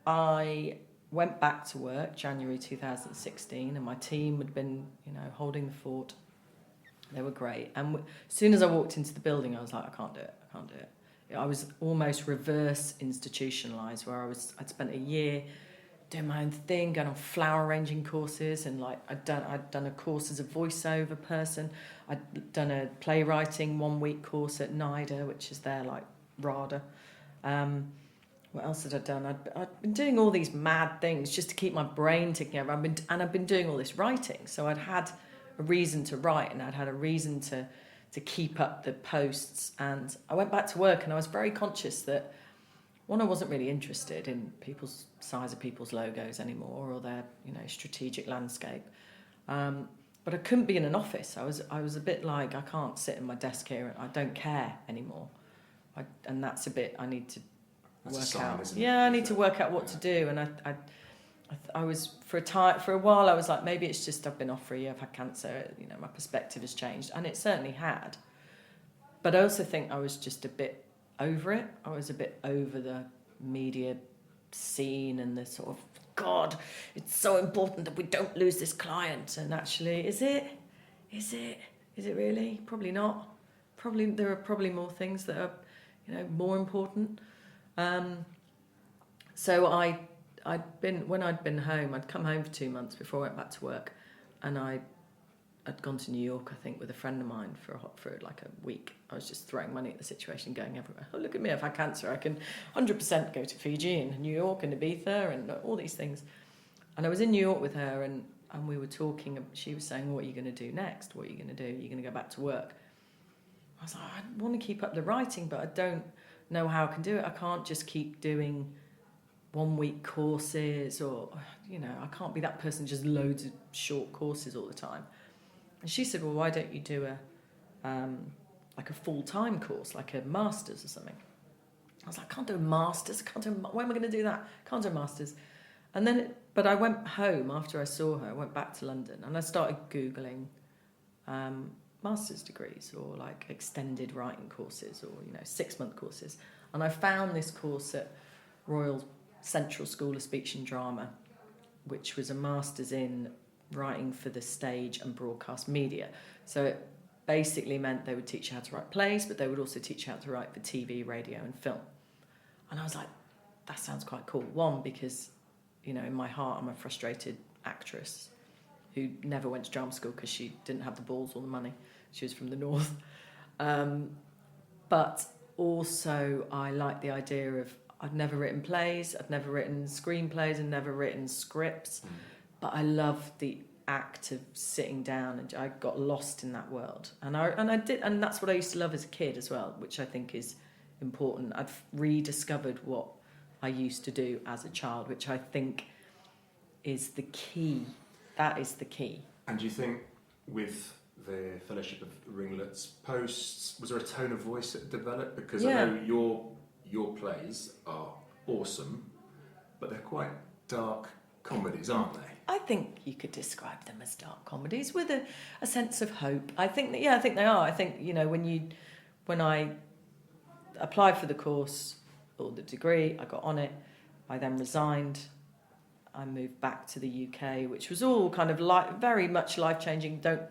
[SPEAKER 2] I went back to work January 2016, and my team had been, holding the fort. They were great. And as soon as I walked into the building, I was like, I can't do it. I was almost reverse institutionalised, where I'd spent a year doing my own thing, going on flower arranging courses, and I'd done a course as a voiceover person. I'd done a playwriting 1-week course at NIDA, which is their RADA. What else had I done? I'd been doing all these mad things just to keep my brain ticking over. I'd been doing all this writing, so I'd had a reason to write, and I'd had a reason to keep up the posts. And I went back to work, and I was very conscious that, one, I wasn't really interested in size of people's logos anymore, or their strategic landscape. But I couldn't be in an office. I was a bit like, I can't sit in my desk here, and I don't care anymore. And that's a bit I need to work out. Yeah, I need to work out what to do. And I was for a while I was like, maybe it's just I've been off for a year, I've had cancer, my perspective has changed, and it certainly had. But I also think I was just a bit over it. I was a bit over the media scene and the sort of, God, it's so important that we don't lose this client. And actually, is it really? Probably not. There are probably more things that are more important. So when I'd been home, I'd come home for 2 months before I went back to work, and I'd gone to New York, I think, with a friend of mine for like a week. I was just throwing money at the situation, going everywhere. Oh, look at me, I've had cancer. I can 100% go to Fiji and New York and Ibiza and all these things. And I was in New York with her, and we were talking. She was saying, what are you going to do next? What are you going to do? Are you going to go back to work? I was like, I want to keep up the writing, but I don't know how I can do it. I can't just keep doing 1-week courses, or I can't be that person, just loads of short courses all the time. And she said, well, why don't you do a full-time course, like a master's or something? I was like, I can't do a master's. When am I going to do that? Can't do a master's. And then, but I went home after I saw her. I went back to London, and I started Googling master's degrees, or like extended writing courses, or 6-month courses. And I found this course at Royal Central School of Speech and Drama, which was a master's in writing for the stage and broadcast media. So it basically meant they would teach you how to write plays, but they would also teach you how to write for TV, radio and film. And I was like, that sounds quite cool. One, because in my heart I'm a frustrated actress who never went to drama school because she didn't have the balls or the money. She was from the north. But also I like the idea of, I've never written plays, I've never written screenplays, and never written scripts, but I love the act of sitting down, and I got lost in that world. And I did, and that's what I used to love as a kid as well, which I think is important. I've rediscovered what I used to do as a child, which I think is the key. That is the key.
[SPEAKER 3] And do you think with the Fellowship of Ringlets posts, was there a tone of voice that developed? Because I know your plays are awesome, but they're quite dark comedies, aren't they?
[SPEAKER 2] I think you could describe them as dark comedies with a sense of hope. I think they are. I think, when I applied for the course or the degree, I got on it. I then resigned. I moved back to the UK, which was all kind of very much life-changing. Don't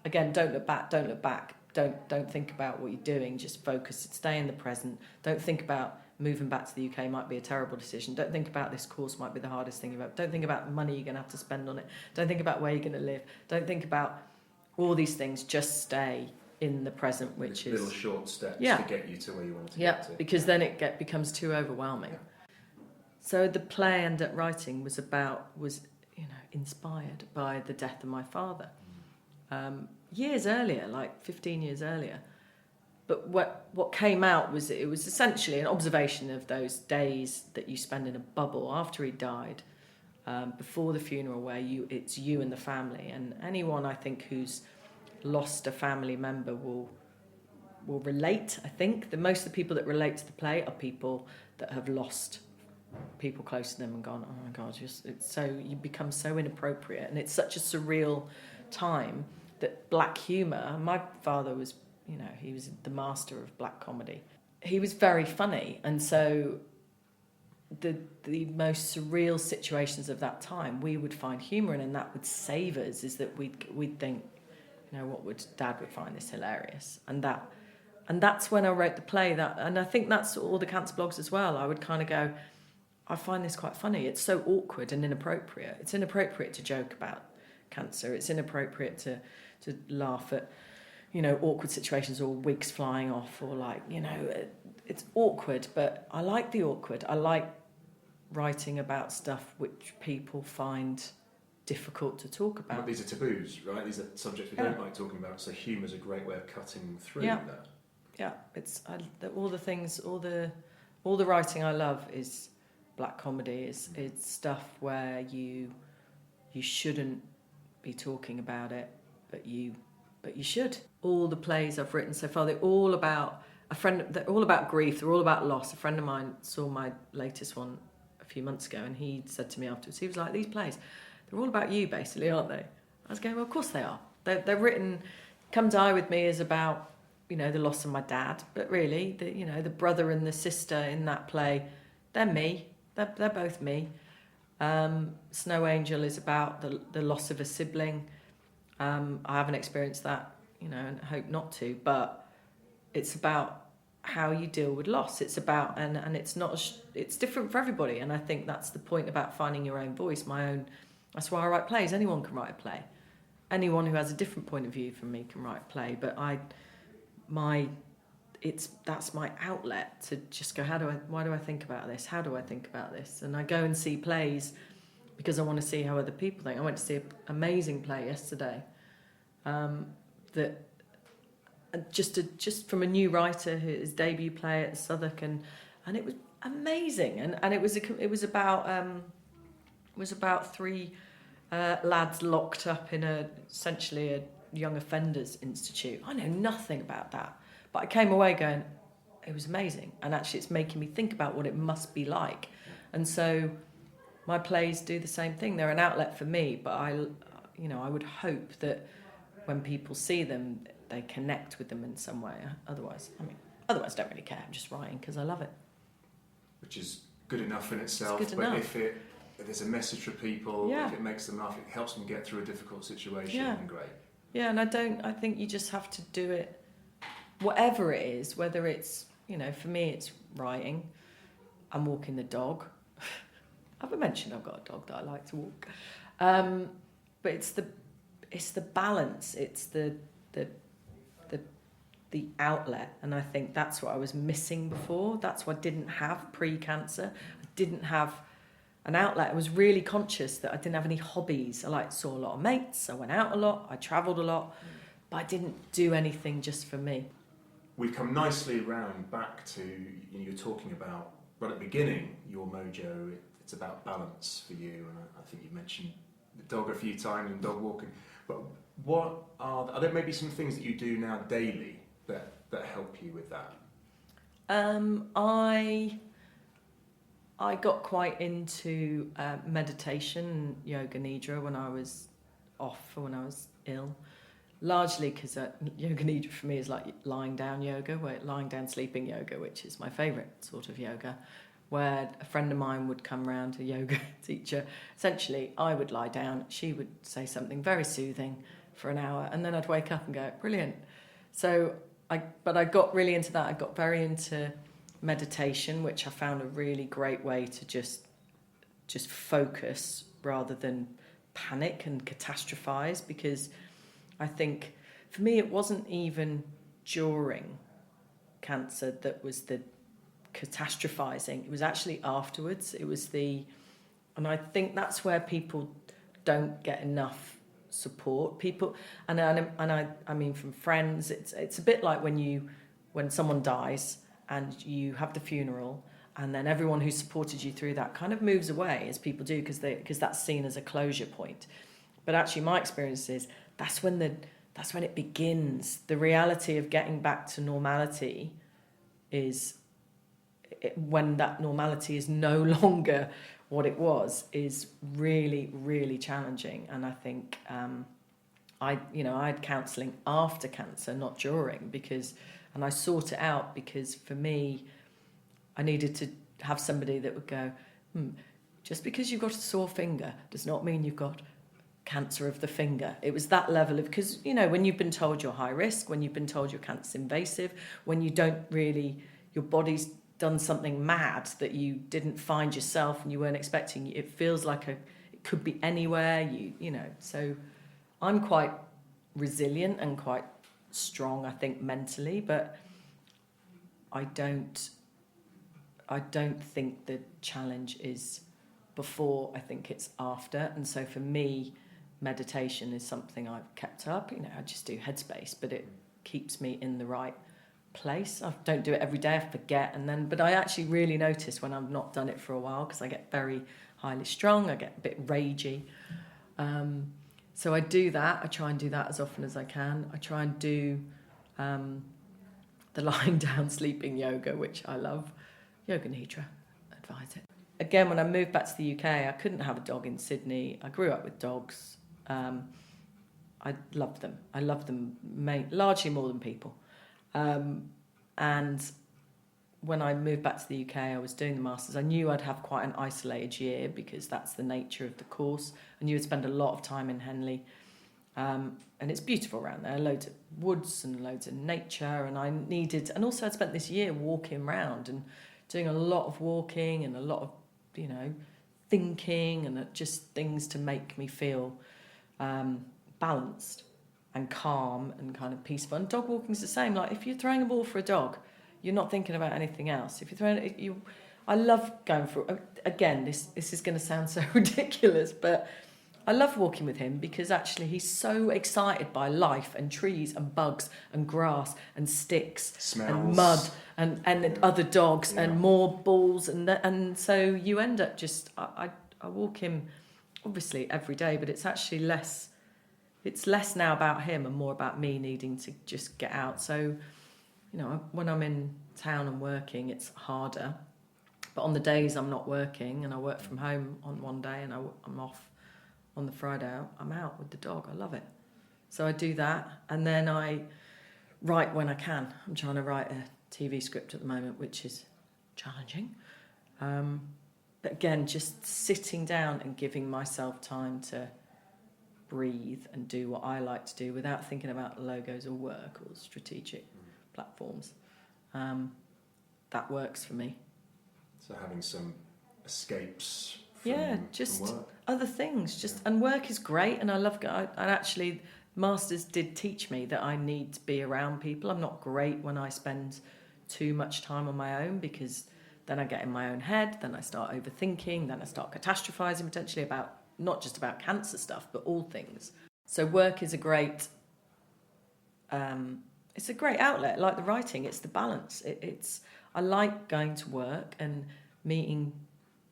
[SPEAKER 2] look back. Don't think about what you're doing. Just focus. Stay in the present. Don't think about moving back to the UK might be a terrible decision. Don't think about this course might be the hardest thing you've ever. Don't think about the money you're going to have to spend on it. Don't think about where you're going to live. Don't think about all these things. Just stay in the present, which is
[SPEAKER 3] little short steps to get you to where you want to get to.
[SPEAKER 2] Because then it becomes too overwhelming. Yeah. So the play and writing was inspired by the death of my father. Years earlier, like 15 years earlier. But what came out was it was essentially an observation of those days that you spend in a bubble after he died, before the funeral, where it's you and the family. And anyone, I think, who's lost a family member will relate. I think most of the people that relate to the play are people that have lost people close to them and gone, oh my God, you become so inappropriate. And it's such a surreal time that black humour, my father was, he was the master of black comedy. He was very funny. And so the most surreal situations of that time, we would find humour in, and that would save us, is that we'd think, Dad would find this hilarious. And that's when I wrote the play. And I think that's all the cancer blogs as well. I would kind of go, I find this quite funny. It's so awkward and inappropriate. It's inappropriate to joke about cancer. It's inappropriate to laugh at, awkward situations or wigs flying off, or it's awkward, but I like the awkward. I like writing about stuff which people find difficult to talk about.
[SPEAKER 3] But these are taboos, right? These are subjects we don't like talking about, so humour's a great way of cutting through that. Yeah, it's all the things, all the writing I love is black comedy. It's stuff where you shouldn't be talking about it, but you should. All the plays I've written so far, they're all about they're all about grief, they're all about loss. A friend of mine saw my latest one a few months ago, and he said to me afterwards, he was like, these plays, they're all about you basically, aren't they? I was going, well, of course they are. They're written, Come Die With Me is about, the loss of my dad, but really, the brother and the sister in that play, they're me. They're both me. Snow Angel is about the loss of a sibling. I haven't experienced that, and hope not to, but it's about how you deal with loss. It's about, and it's not, it's different for everybody. And I think that's the point about finding your own voice, that's why I write plays. Anyone can write a play. Anyone who has a different point of view from me can write a play, but that's my outlet to just go, why do I think about this? How do I think about this? And I go and see plays because I want to see how other people think. I went to see an amazing play yesterday that just from a new writer, his debut play at Southwark, and it was amazing. And it was about three lads locked up in essentially a young offenders institute. I know nothing about that. But I came away going, it was amazing. And actually it's making me think about what it must be like. And so my plays do the same thing. They're an outlet for me, but I would hope that when people see them, they connect with them in some way. Otherwise, I don't really care. I'm just writing because I love it. Which is good enough in itself.
[SPEAKER 2] It's good
[SPEAKER 3] but
[SPEAKER 2] enough.
[SPEAKER 3] If there's a message for people, if it makes them laugh, it helps them get through a difficult situation, then great.
[SPEAKER 2] Yeah, and I think you just have to do it, whatever it is, whether it's, for me it's writing, I'm walking the dog. I've mentioned I've got a dog that I like to walk. But it's the balance, it's the outlet, and I think that's what I was missing before. That's what I didn't have pre-cancer. I didn't have an outlet. I was really conscious that I didn't have any hobbies. I saw a lot of mates, I went out a lot, I travelled a lot, but I didn't do anything just for me.
[SPEAKER 3] We've come nicely round back to, you're talking about, right at the beginning, your Mojo, it's about balance for you, and I think you mentioned the dog a few times and dog walking, but what are there maybe some things that you do now daily that help you with that? I got quite into meditation and yoga nidra when I was off, or when I was ill, largely because yoga nidra for me is like lying down yoga, lying down sleeping yoga, which is my favourite sort of yoga, where a friend of mine would come round, a yoga teacher. Essentially, I would lie down, she would say something very soothing for an hour, and then I'd wake up and go, brilliant. So I got really into that. I got very into meditation, which I found a really great way to just focus rather than panic and catastrophize, because I think for me it wasn't even during cancer that was the catastrophizing. It was actually afterwards. It was and I think that's where people don't get enough support. People, and I mean from friends, it's a bit like when someone dies and you have the funeral, and then everyone who supported you through that kind of moves away, as people do, because that's seen as a closure point. But actually my experience is that's when it begins. The reality of getting back to normality is
[SPEAKER 2] when that normality is no longer what it was, is really, really challenging. And I think I had counselling after cancer, not during, and I sought it out because for me, I needed to have somebody that would go, just because you've got a sore finger does not mean you've got cancer of the finger. It was that level of, because, when you've been told you're high risk, when you've been told your cancer's invasive, when you don't really, your body's done something mad that you didn't find yourself and you weren't expecting, it feels like it could be anywhere, so I'm quite resilient and quite strong, I think, mentally, but I don't think the challenge is before, I think it's after. And so for me, meditation is something I've kept up. I just do Headspace, but it keeps me in the right place. I don't do it every day, I forget, but I actually really notice when I've not done it for a while, because I get very highly strung, I get a bit ragey. So I do that. I try and do that as often as I can. I try and do the lying down sleeping yoga, which I love. Yoga Nidra, advise it. Again, when I moved back to the UK, I couldn't have a dog in Sydney. I grew up with dogs. I loved them. I loved them largely more than people. And when I moved back to the UK, I was doing the Masters. I knew I'd have quite an isolated year because that's the nature of the course. I knew I'd spend a lot of time in Henley. And it's beautiful around there, loads of woods and loads of nature. And also I'd spent this year walking around and doing a lot of walking and a lot of, thinking and just things to make me feel balanced and calm and kind of peaceful. And dog walking is the same. Like, if you're throwing a ball for a dog, you're not thinking about anything else. If you're throwing it, I love going for, again, this is going to sound so ridiculous, but I love walking with him because actually he's so excited by life and trees and bugs and grass and sticks, smells, and mud and other dogs and more balls. And so you end up just, I walk him obviously every day, but it's actually less now about him and more about me needing to just get out. So, when I'm in town and working, it's harder. But on the days I'm not working and I work from home on one day and I'm off on the Friday, I'm out with the dog. I love it. So I do that. And then I write when I can. I'm trying to write a TV script at the moment, which is challenging. But again, just sitting down and giving myself time to breathe and do what I like to do without thinking about logos or work or strategic platforms. That works for me.
[SPEAKER 3] So having some escapes
[SPEAKER 2] just
[SPEAKER 3] from work.
[SPEAKER 2] Other things. And work is great, and I love. And actually, Masters did teach me that I need to be around people. I'm not great when I spend too much time on my own, because then I get in my own head, then I start overthinking, then I start catastrophizing potentially about not just about cancer stuff, but all things. So work is a great. It's a great outlet, like the writing. It's the balance. I like going to work and meeting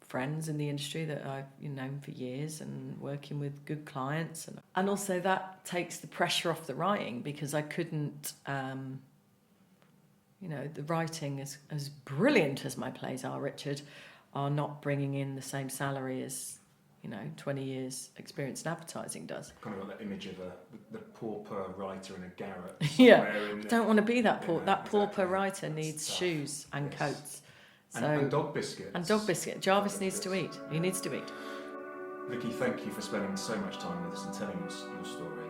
[SPEAKER 2] friends in the industry that I've known for years and working with good clients. And also that takes the pressure off the writing, because I couldn't, the writing, as brilliant as my plays are, Richard, are not bringing in the same salary as 20 years experience in advertising does.
[SPEAKER 3] Kind of got that image of the pauper writer in a garret.
[SPEAKER 2] Yeah, I don't want to be that poor. That pauper writer needs shoes and coats. So,
[SPEAKER 3] and dog biscuits. And
[SPEAKER 2] dog biscuit. Jarvis needs to eat. He needs to eat.
[SPEAKER 3] Vicki, thank you for spending so much time with us and telling us your story.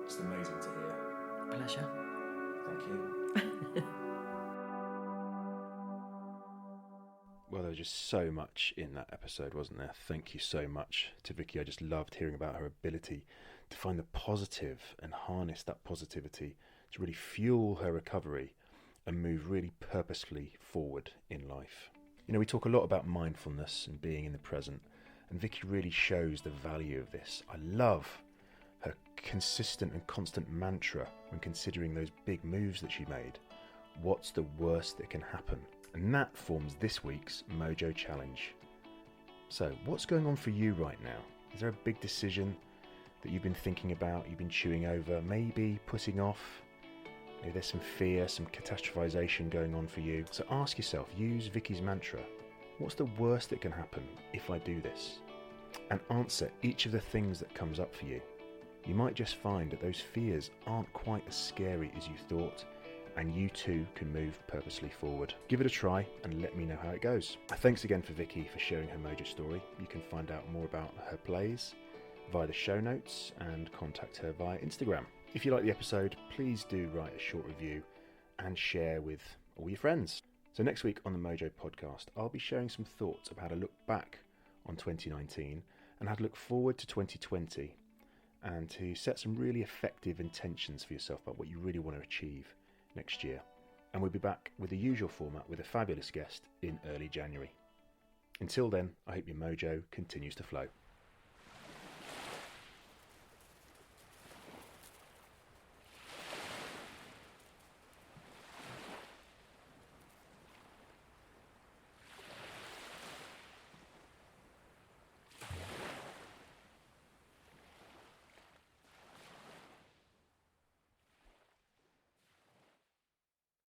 [SPEAKER 3] It's amazing to hear.
[SPEAKER 2] Pleasure.
[SPEAKER 3] Thank you.
[SPEAKER 1] Well, there was just so much in that episode, wasn't there? Thank you so much to Vicki. I just loved hearing about her ability to find the positive and harness that positivity to really fuel her recovery and move really purposefully forward in life. We talk a lot about mindfulness and being in the present, and Vicki really shows the value of this. I love her consistent and constant mantra when considering those big moves that she made. What's the worst that can happen? And that forms this week's Mojo Challenge. So, what's going on for you right now? Is there a big decision that you've been thinking about, you've been chewing over, maybe putting off? Maybe there's some fear, some catastrophization going on for you. So ask yourself, use Vicki's mantra. What's the worst that can happen if I do this? And answer each of the things that comes up for you. You might just find that those fears aren't quite as scary as you thought, and you too can move purposely forward. Give it a try and let me know how it goes. Thanks again for Vicki for sharing her Mojo story. You can find out more about her plays via the show notes and contact her via Instagram. If you like the episode, please do write a short review and share with all your friends. So next week on the Mojo Podcast, I'll be sharing some thoughts about how to look back on 2019 and how to look forward to 2020 and to set some really effective intentions for yourself about what you really want to achieve next year. And we'll be back with the usual format with a fabulous guest in early January. Until then, I hope your mojo continues to flow.